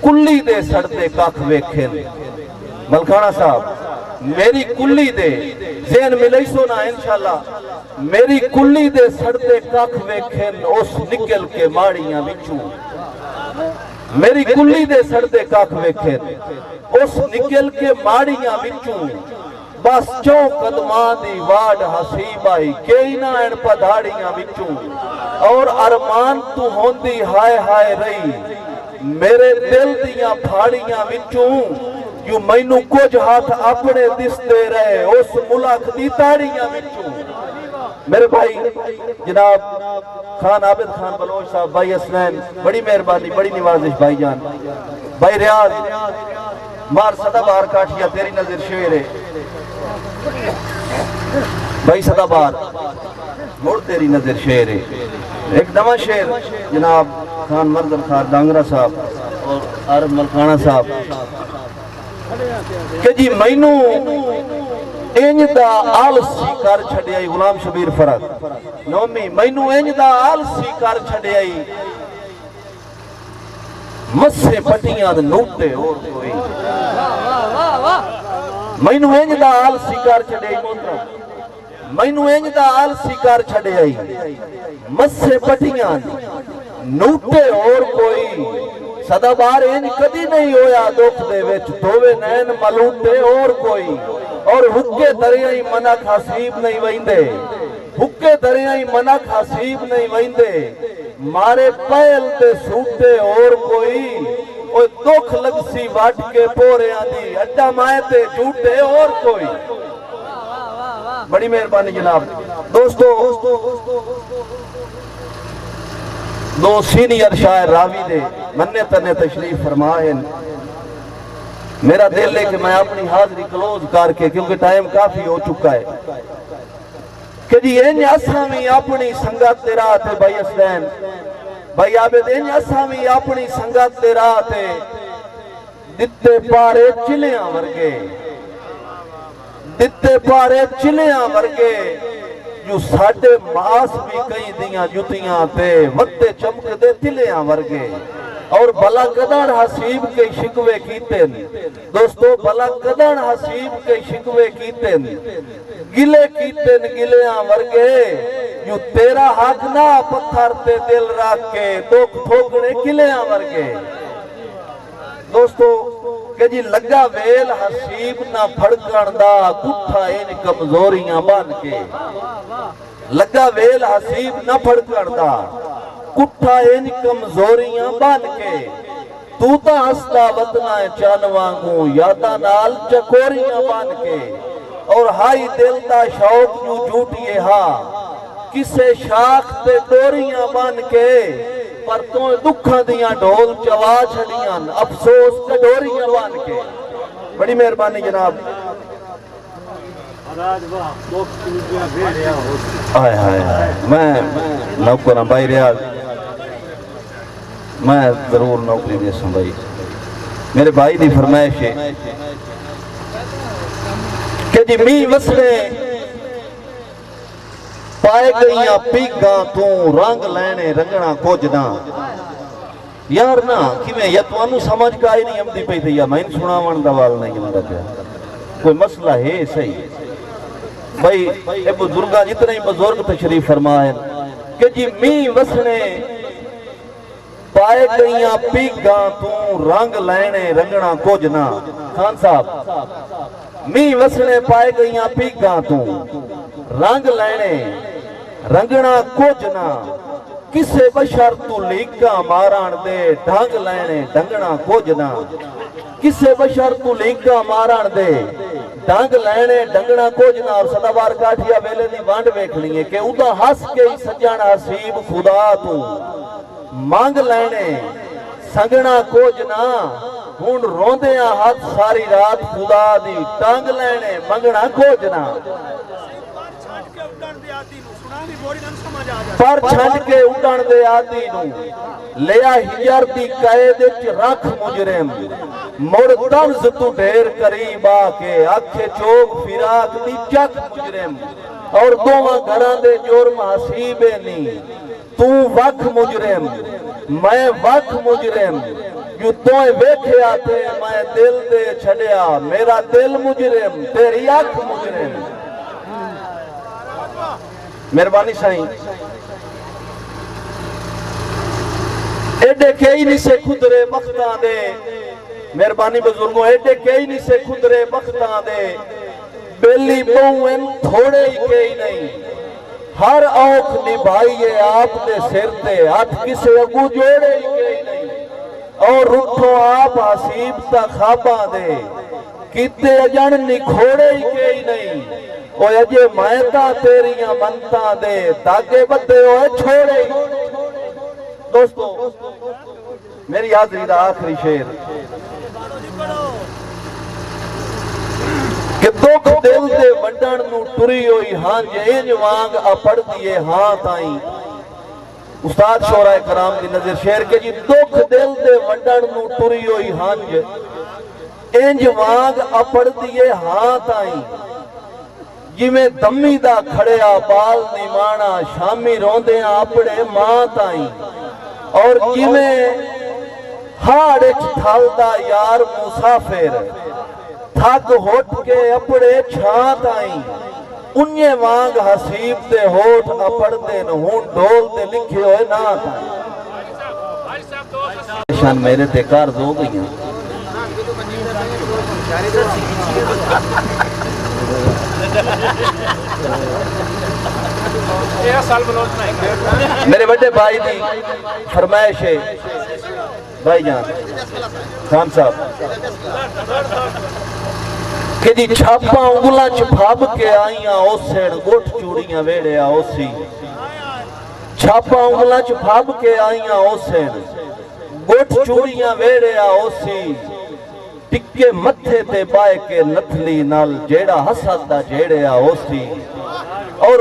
کلی دے سڑتے کاکھ ویکھن ملکانہ صاحب میری کلی دے ذہن ملے سو نا انشاءاللہ میری کلی دے سڑتے کاکھ ویکھن اس نکل کے ماڑیاں بچوں میری کلی دے سڑتے کاکھ ویکھن اس نکل کے ماڑیاں بچوں بس چون قدمان دی واڈ حسیب آئی کئی نہ ان پدھاڑیاں بچوں اور ارمان تو ہوندی ہائے ہائے رہی میرے دل دیاں پھاڑیاں بچوں یوں مینوں کچھ ہاتھ اپنے دستے رہے اس ملک دی تاڑیاں بچوں میرے بھائی جناب خان عابد خان بلوچ صاحب بھائی اسنین بڑی مہربانی بڑی نوازش بھائی جان بھائی ریاض مار صدا بار کاٹھیا تیری نظر شعر ہے بھائی صدا بار موڑ تیری نظر شعر ہے ایک نواں شعر جناب خان مردل خان ڈانگرہ صاحب اور عرب ملکانہ صاحب کہ جی مینوں انج دا آلسی کر چھڑے آئی غلام شبیر فرق نومی مینوں انج دا آلسی کر چھڑے آئی مسے پٹیاں دے نوٹے اور کوئی مینوں انج دا آلسی کر چھڑے آئی محترم مینوں انج دا آلسی کر چھڑے آئی مسے پٹیاں نوٹے اور کوئی صدا بار انج کدی نہیں ہویا دکھ دے وچ دووے نین ملوٹے اور کوئی اور حکے دریائی منک حسیب نہیں ویندے حکے دریائی منک حسیب نہیں ویندے مارے پیل دے سوٹے اور کوئی اوہ دکھ لگ سی واٹ کے پورے آندی اڈا مائے تے جھوٹے اور کوئی بڑی مہربانی جناب دوستو دو سینئر شاعر راوی دے مننے تنے تشریف فرمائیں میرا دل ہے کہ میں اپنی حاضری کلوز کر کے کیونکہ ٹائم کافی ہو چکا ہے کہ جی این اسامی اپنی سنگت تیرا تھے بھائی اسلین بھائی عابد این اسامی اپنی سنگت تیرا تھے دتے پارے چلیاں ورگے دتے پارے چلیاں ورگے جو ساڑھے ماس بھی کئی دیاں جتیاں تے وقتے چمک دے تلیاں ورگے اور بلا قدر حسیب کے شکوے کیتے دوستو بلا قدر حسیب کے شکوے کیتے گلے کیتے گلیاں ورگے جو تیرا حق نہ پتھر تے دل رکھ کے دکھ ٹھوکنے گلیاں ورگے دوستو کہ جی لگا ویل حسیب نہ پھڑکن دا کٹھا ان کمزوریاں بان کے لگا ویل حسیب نہ پھڑکن دا کٹھا ان کمزوریاں بان کے تو تا ہستا وطنہ چانوانگوں یادا نال چکوریاں بان کے اور ہائی دل دا شوق جو جھوٹیے ہاں کسے شاخ تے ڈوریاں بان کے پر تو دکھاں دیاں ڈھول چوا چھڑیاں افسوس کڈوریاں بان کے بڑی مہربانی جناب آئے آئے آئے میں نوکرہ بھائی ریاض میں ضرور نوکری دے سوں بھائی میرے بھائی دی فرمائش ہے کہ جی می وسرے پائے گئیاں پیگاں تو رنگ لینے رنگنا کوجنا یار نا کیویں یا تو انو سمجھ کا ہی نہیں امدی پہ تھیا میں ان سنا وندوال نہیں امدہ پہ کوئی مسئلہ ہے صحیح بھائی اے بزرگاں جتنے ہی بزرگ تشریف فرمائیں کہ جی می وسنے پائے گئیاں پیگاں تو رنگ لینے رنگنا کوجنا خان صاحب می وسنے پائے گئیاں پیگاں تو رنگ لینے رنگنا کوجنا کسے بشر تو لیکاں ماران دے ڈھنگ لینے ڈنگنا کوجنا کسے بشر تو لیکاں ماران دے ڈنگ لینے ڈنگنا کوجنا اور صدا بار کاٹھیا ویلے دی وانڈ ویکھ لیے کہ ادا ہس کے ہی سجان حسیب خدا تو مانگ لینے سنگنا کوجنا ہون روندیاں ہاتھ ساری رات خدا دی ٹانگ لینے منگنا کوجنا پر چھنڈ کے اڈن دے آدی نو لیا ہجر دی قید وچ رکھ مجرم مڑ طرز تو ڈھیر قریب آ کے اکھے چوک فراق دی چک مجرم اور دوواں گھراں دے جرم حسیبے نہیں تو وقت مجرم میں وقت مجرم جو توئے ویکھے آتے میں دل دے چھڑیا میرا دل مجرم تیری آنکھ مجرم مہربانی سائیں ایڈے کئی نہیں سے خدرے بختاں دے مہربانی بزرگوں ایڈے کئی نہیں سے خدرے بختاں دے بیلی بہویں تھوڑے ہی کئی نہیں ہر اوکھ نبھائیے آپ دے سر تے ہاتھ کسے اگو جوڑے ہی کئی نہیں اور رکھو آپ حسیب تا خواباں دے کتے اجن نکھوڑے ہی کئی نہیں او اجے مائتہ تیریاں منتاں دے تاکہ بدے ہوئے چھوڑے ہی دوستو میری حاضری دا آخری شعر کہ دکھ دل دے وڈن نو ٹری ہوئی ہاں جے وانگ اپڑ دیے ہاں تائیں استاد شعراء کرام کی نظر شعر کے جی دکھ دل دے وڈن نو ٹری ہوئی ہاں جے وانگ اپڑ دیے ہاں تائیں جی میں دمی دا کھڑیا بال نیمانا شامی روندے اپڑے ماں تائیں اور جی میں ہاڑچ تھالدہ یار مسافر تھک ہوٹ کے اپڑے چھانت آئیں انہیں وانگ حسیب دے ہوٹ اپڑ دے نہون ڈول دے لکھے ہوئے نات آئیں شان میرے تے کارز ہو گئی ہیں میرے بڑے بھائی دی فرمائش ہے بھائی جان خان صاحب کہ جی چھاپاں انگلہ چھپاب کے آئیاں اوسیڑ گوٹھ چوڑیاں ویڑے آوسی چھاپاں انگلہ چھپاب کے آئیاں اوسیڑ گوٹھ چوڑیاں ویڑے آوسی ٹکے متھے تے بائے کے نتھلی نال جیڑا حسد دا جیڑے آوسی اور